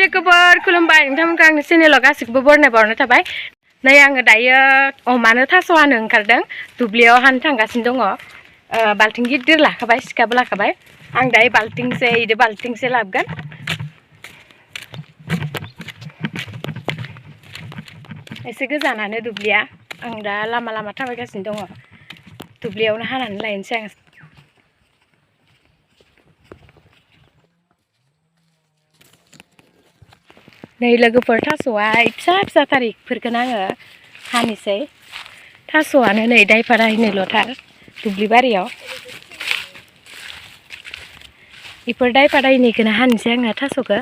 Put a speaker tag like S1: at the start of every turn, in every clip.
S1: लोगोफोर खुलुमबाय नोंथांमोनखौ आंनि चेनेलाव गासिखौबो बरायनाय बावनाय थाबाय। नै आङो दायो अमानो थास' हानो ओंखारदों। दुब्लियाव हानो थांगासिनो दङ। बाल्थिं गिदिर लाखाबाय, सिखाबो लाखाबाय। आं दायो बाल्थिंसे लाबोगोन। एसे गोजानानो दुब्लिया। आं दा लामा लामा थाबायगासिनो दङ। दुब्लियावनो हानानै लायनोसै आं। नै लोगोफोर थास'आ फिसा फिसा थारिखफोरखौनो आङो हानोसै। थास'आनो नै दायफादायनोल'थार दुब्लि बारियाव। बेफोर दायफादायनिखौनो हानोसै आङो थास'खौ।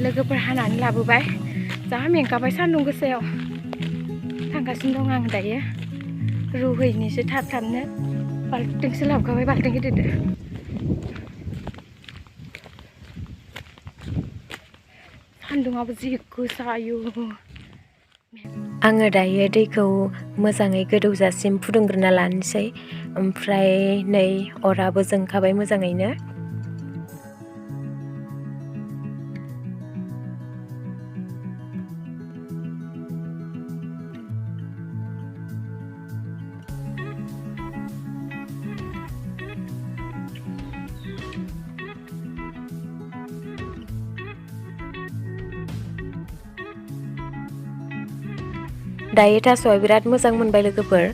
S1: लोगोफोर हानानै लाबोबाय। जा मेंगाबाय सान्दुं गोसायाव। थांगासिनो दं आं दायो। रुहैनोसै थाबनो। बाल्थिंसे लाबोखाबाय, बाल्थिं गिदिरदो। सान्दुंआबो जि गोसा आयु। आङो दायो दैखौ मोजाङै गोदौजासिम फुदुंग्रोना लानोसै। ओमफ्राय नै अराबो जोंखाबाय मोजाङैनो। दायो थास'आ बिराद मोजां मोनबाय लोगोफोर।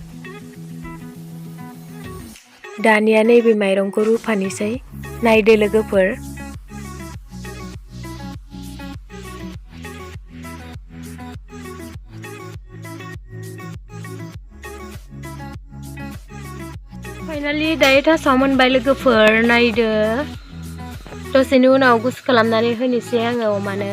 S1: दानिया नैबे माइरंखौ रुफानोसै। नायदो लोगोफोर। फाइनालि दायो थास'आ मोनबाय लोगोफोर, नायदो। दसेनि उनाव गुसु खालामनानै होनोसै आङो अमानो।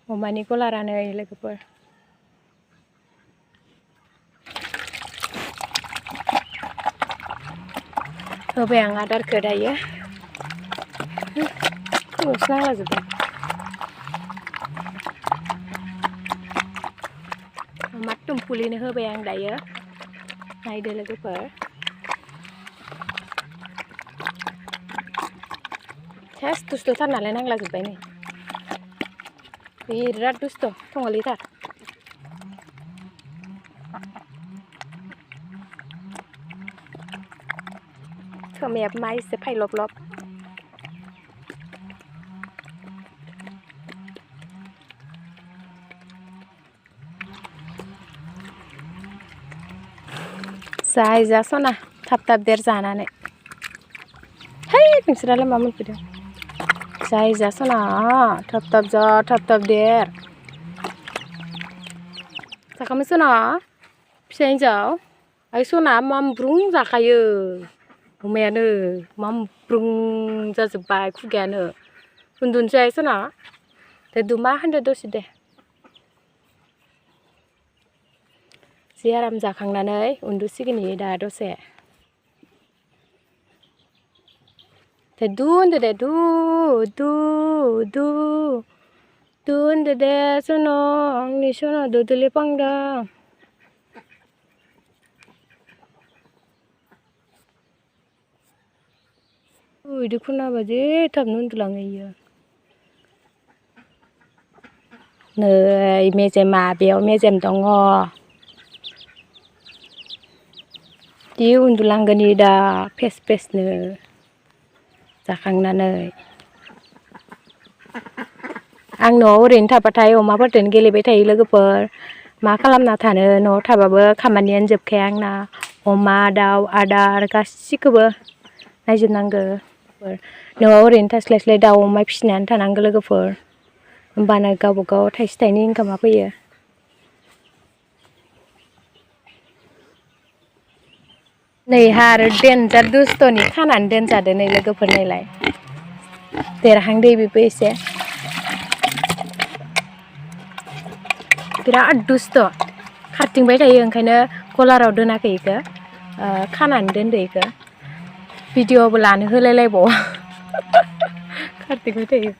S1: अमानि गलारानो लोगोफोर। होबाय आं आदारखौ दायो। खर'सो नांलाजोब्बाय। अमा टुमफुलिनो होबाय आं दायो। नायदो लोगोफोर। सेस दुस्थ'थार नालाय नांलाजोब्बाय नै। बिराद दुस्थ' थंगलिथार। खोमायाबो मा एसे फायलब लब। जाय जा सना थाब थाब देर जानानै है नोंसोरालाय मा मोनफैदों जाय जा सना थाब थाब जा थाब थाब देर जाखामो सना फिसा हिन्जाव आइ सना मामब्रुं जाखायो अमायानो मामब्रुं जाजोब्बाय खुगायानो उन्दुनोसै आइ सना दे दुमा होनदो दसे दे जि आराम जाखांनानै उन्दुसिगोन इयो दा दसे दे दु होनदो दे दु दु दु दु होनदो दे सना आंनि सना दुदुलि पांदां इदि खोनाबा जि थाबनो उन्दुलाङो इयो नै मेजेमा बेयाव मेजेम दङ दि उन्दुलांगोन इयो दा फेस फेसनो जाखांनानै आं न'आव ओरैनो थाबाथाय अमाफोरजों गेलेबाय थायो लोगोफोर मा खालामना थानो न'आव थाबाबो खामानियानो जोबखाया आंना अमा दाउ आदार गासिखौबो नायजोबनांगौ न'आव ओरैनो थास्लायस्लाय दाउ अमा फिसिनानै थानांगौ लोगोफोर होमबानो गावबा गाव थाइसे थाइनै इनकामा फैयो नैहा आरो देनजार दुस्थ'नि खानानै दोनजादो नै लोगोफोर नायलाय देरहांदो बेबो एसे बिराद दुस्थ' खारथिंबाय थायो ओंखायनो कलाराव दोनाखै इखो खानानै दोनदो इखो भिडिअ'बो लानो होलायलायबावा खारथिंबाय थायो